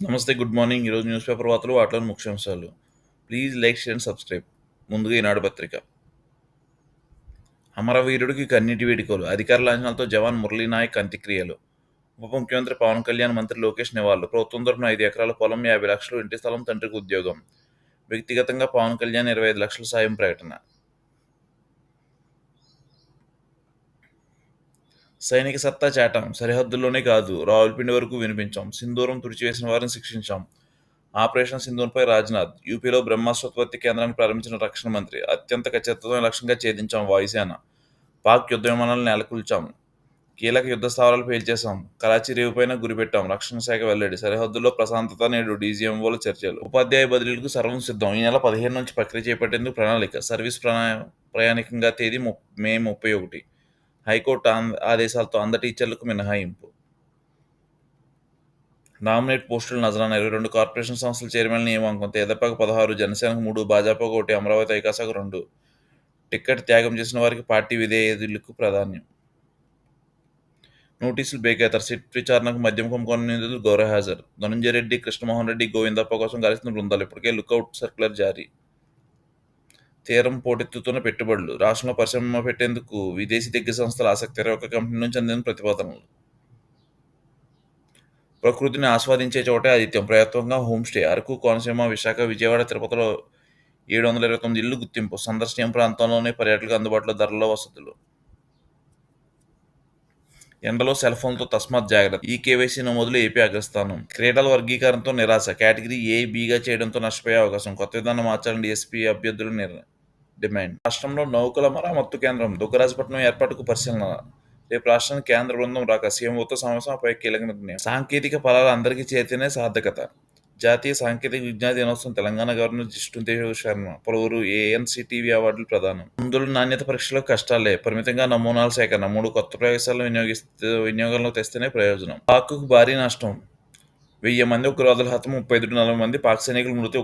నమస్తే, good morning. ఈరోజు news paper వార్తలు, వాటిలోని ముఖ్యాంశాలు. Please like, share and subscribe. ముందుగా ఈనాడు పత్రిక. అమరవీరుడికి కన్నీటి వేడుకలు, అధికార లాంఛనాలతో జవాన్ మురళీనాయక్ అంత్యక్రియలు. ఉప ముఖ్యమంత్రి పవన్ కళ్యాణ్, మంత్రి లోకేష్ నివాళులు. ప్రభుత్వం తరపున 5 ఎకరాల పొలం, 50 లక్షలు ఇంటి స్థలం, తండ్రికి ఉద్యోగం. వ్యక్తిగతంగా పవన్ కళ్యాణ్ 25 లక్షల సాయం ప్రకటన. సైనిక సత్తా చాటాం, సరిహద్దుల్లోనే కాదు రావులపిండి వరకు వినిపించాం, సింధూరం తుడిచివేసిన వారిని శిక్షించాం. ఆపరేషన్ సింధూర్పై రాజ్నాథ్. యూపీలో బ్రహ్మాస్త్రోత్పత్తి కేంద్రాన్ని ప్రారంభించిన రక్షణ మంత్రి. అత్యంత ఖచ్చితత్వమైన లక్ష్యంగా ఛేదించాం వాయుసేన. పాక్ యుద్ధ విమానాలను నెలకొల్చాం. కీలక యుద్ధ స్థావరాలు పేల్చేశాం. కరాచీ రేవుపైన గురిపెట్టాం. రక్షణ శాఖ వెల్లడి. సరిహద్దుల్లో ప్రశాంతత, నేడు డీజీఎంఓల చర్చలు. ఉపాధ్యాయ బదిలీలకు సర్వం సిద్ధం. ఈ నెల 15 నుంచి ప్రక్రియ చేపట్టేందుకు ప్రణాళిక. సర్వీస్ ప్రయాణికంగా తేదీ మే 31. హైకోర్టు ఆదేశాలతో టీచర్లకు మినహాయింపు. నామినేట్ పోస్టులు నజరానా. 22 కార్పొరేషన్ సంస్థల చైర్మన్ల నియామకం. తెదేపాకు 16, జనసేనకు 3, భాజపాకు 1, అమరావతి ఐకాసాకు 2. టిక్కెట్ త్యాగం చేసిన వారికి పార్టీ విధేయులకు ప్రాధాన్యం. నోటీసులు బేఖాతరు. సిట్ విచారణకు మద్యం కుంభకోణం నిందితులు గౌరవహాజరు. ధనంజయ రెడ్డి, కృష్ణమోహన్ రెడ్డి, గోవిందప్ప కోసం కలిసిన బృందాలు. ఇప్పటికే లుకౌట్ సర్క్యులర్ జారీ. తీరం పోటెత్తుతున్న పెట్టుబడులు. రాష్ట్రంలో పరిశ్రమ పెట్టేందుకు విదేశీ దిగ్గజ సంస్థల ఆసక్తి. 21 కంపెనీ నుంచి అందిన ప్రతిపాదనలు. ప్రకృతిని ఆస్వాదించే చోటే ఆతిథ్యం. ప్రయత్నంగా హోంస్టే. అరకు, కోనసీమ, విశాఖ, విజయవాడ, తిరుపతిలో 729 ఇళ్లు గుర్తింపు. సందర్శనీయ ప్రాంతంలోనే పర్యాటకులకు అందుబాటులో ధరల్లో వసతులు. ఎండలో సెల్ ఫోన్తో తస్మాత్ జాగ్రత్త. ఈ కేవైసీ నమోదులో ఏపీ అగ్రస్థానం. క్రీడల వర్గీకరణతో నిరాశ. కేటగిరీ ఏ, బిగా చేయడంతో నష్టపోయే అవకాశం. కొత్త విధానం మార్చాలని డీఎస్పీ అభ్యర్థులు డిమాండ్. రాష్ట్రంలో నౌకల మరామత్తు కేంద్రం దుగ్గరాజపట్నం ఏర్పాటుకు పరిశీలన. రేపు రాష్ట్రానికి కేంద్ర బృందం రాక. సీఎంఓతో సమావేశంపై కీలక నిర్ణయం. సాంకేతిక ఫలాలు అందరికీ చేరితేనే సార్థకత. జాతీయ సాంకేతిక విజ్ఞాన దినోత్సవం. తెలంగాణ గవర్నర్ జిష్ణుదేవ్ శర్మ. పలువురు ఏఎన్సీటీవీ అవార్డులు ప్రదానం. మందుల నాణ్యత పరీక్షలో కష్టాలే. పరిమితంగా నమూనాల సేకరణ. 3 కొత్త ప్రయోగశాలను వినియోగంలోకి తెస్తేనే ప్రయోజనం. పాక్కు భారీ నష్టం. 1000 మంది ఉగ్రవాదుల హతం, 35-40 మంది పాక్ సైనికుల మృతి.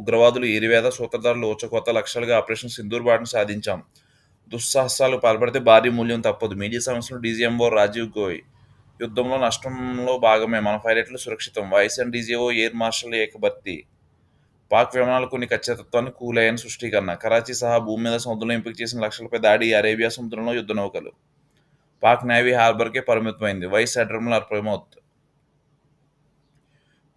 ఉగ్రవాదులు ఏరివేద సూత్రధారులు ఊచకోత. లక్ష్యాలుగా ఆపరేషన్ సింధూర్ బాటను సాధించాం. దుస్సాహసాలకు పాల్పడితే భారీ మూల్యం తప్పదు. మీడియా సమస్యలు. డీజీఎంఓ రాజీవ్ గోయ్. యుద్ధంలో నష్టంలో భాగమే, మన పైలట్లు సురక్షితం. వాయుసేన డీజీఓ, ఎయిర్ మార్షల్ ఏకభర్తీ. పాక్ విమానాలు కొన్ని ఖచ్చితత్వాన్ని కూలయ్యని సృష్టీకరణ. కరాచీ సహా భూమి మీద, సముద్రంలో ఎంపిక చేసిన లక్ష్యాలపై దాడి. అరేబియా సముద్రంలో యుద్ధ నౌకలు. పాక్ నేవీ హార్బర్కే పరిమితమైంది. Vice admiral Pramod.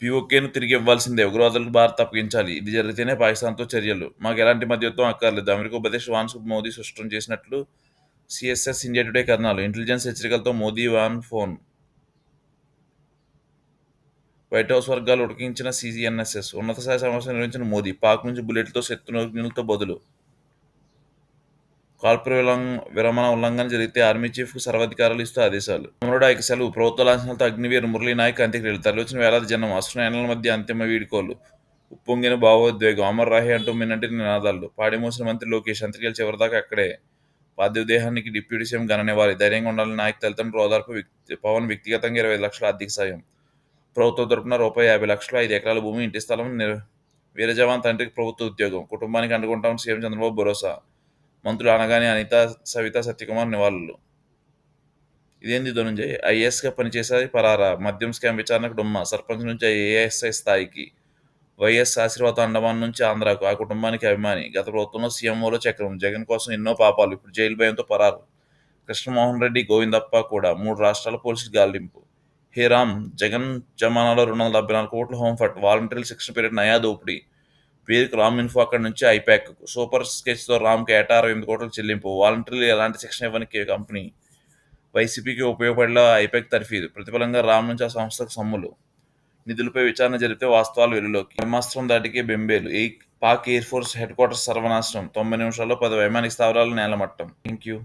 పీఓకేను తిరిగి ఇవ్వాల్సిందే. ఉగ్రవాదులకు భారత్ అప్పగించాలి. ఇది జరిగితేనే పాకిస్తాన్తో చర్యలు. మాకు ఎలాంటి మధ్యత్వం అక్కర్లేదు. అమెరికా ఉపదేశ వాన్ మోదీ స్పష్టం చేసినట్లు సిఎస్ఎస్ ఇండియా టుడే కథనాలు. ఇంటెలిజెన్స్ హెచ్చరికలతో Modi Vance phone. White House వర్గాలు ఉడికించిన సిజిఎన్ఎస్ఎస్. ఉన్నత స్థాయి సమావేశం నిర్వహించిన మోదీ. పాక్ నుంచి బుల్లెట్లతో శత్రుఘ్నులతో బదులు. కాల్పుల విరమణ ఉల్లంఘన జరిగితే ఆర్మీ చీఫ్కు సర్వాధికారాలు ఇస్తూ ఆదేశాలు. అమరుడు ఆయనకు సెలవు. ప్రభుత్వ లాంఛనాలతో అగ్నివీర్ మురళీనాయక్ అంత్యక్రియలు. తరలివచ్చిన వేలాది జనం. అశ్రునయనాల మధ్య అంతిమ వీడ్కోలు. ఉప్పొంగిన భావోద్వేగం. అమర్ రాహే అంటూ మిన్నటి నినాదాలు. పాడిమోసిన మంత్రి లోకేష్. అంత్యక్రియలు చివరిదాకా అక్కడే. పార్థివ దేహానికి డిప్యూటీ సీఎం ఘన నివాళి. ధైర్యంగా ఉండాలని నాయక్ తల్లిదండ్రులు ఓదార్పు. పవన్ వ్యక్తిగతంగా 25 లక్షల ఆర్థిక సాయం. ప్రభుత్వం తరపున రూపాయి 50 లక్షలు, 5 ఎకరాల భూమి, ఇంటి స్థలం. వీర జవాన్ తండ్రికి ప్రభుత్వ ఉద్యోగం. కుటుంబానికి అండగుంటామని సీఎం చంద్రబాబు భరోసా. మంత్రులు అనగానే అనిత, సవిత, సత్యకుమార్ నివాళులు. ఇదేంది ధనుంజయ్? ఐఏఎస్గా పనిచేసేది పరారా. మద్యం స్కామ్ విచారణకు డుమ్మా. సర్పంచ్ నుంచి ఏఎస్ఐ స్థాయికి. వైఎస్ ఆశీర్వాదం. అండమాన్ నుంచి ఆంధ్రాకు. ఆ కుటుంబానికి అభిమాని. గత ప్రభుత్వంలో సీఎంఓలో చక్రం. జగన్ కోసం ఎన్నో పాపాలు. ఇప్పుడు జైలు భయంతో పరారు. కృష్ణమోహన్ రెడ్డి, గోవిందప్ప కూడా. 3 రాష్ట్రాల పోలీసులు గాలింపు. హే రామ్. జగన్ జమానాలో 274 కోట్ల హోంఫట్. వాలంటీర్ల శిక్షణ పీరియడ్ నయా దోపిడీ. పేరుకు రామ్ ఇన్ఫో, అక్కడి నుంచి ఐపాక్కు. సూపర్ స్కెచ్తో రామ్కి ఏటా 68 కోట్ల చెల్లింపు. వాలంటీర్లు ఎలాంటి శిక్షణ ఇవ్వని కంపెనీ. వైసీపీకి ఉపయోగపడేలా ఐపాక్ తర్ఫీదు. ప్రతిఫలంగా రామ్ నుంచి ఆ సంస్థకు సొమ్ములు. నిధులపై విచారణ జరిపితే వాస్తవాలు వెలుగులోకి. బ్రహ్మాస్త్రం దాటికే బెంబేలు. Pak air force headquarters సర్వనాశనం. 90 నిమిషాల్లో 10 వైమానిక స్థావరాలు నేలమట్టం. Thank you.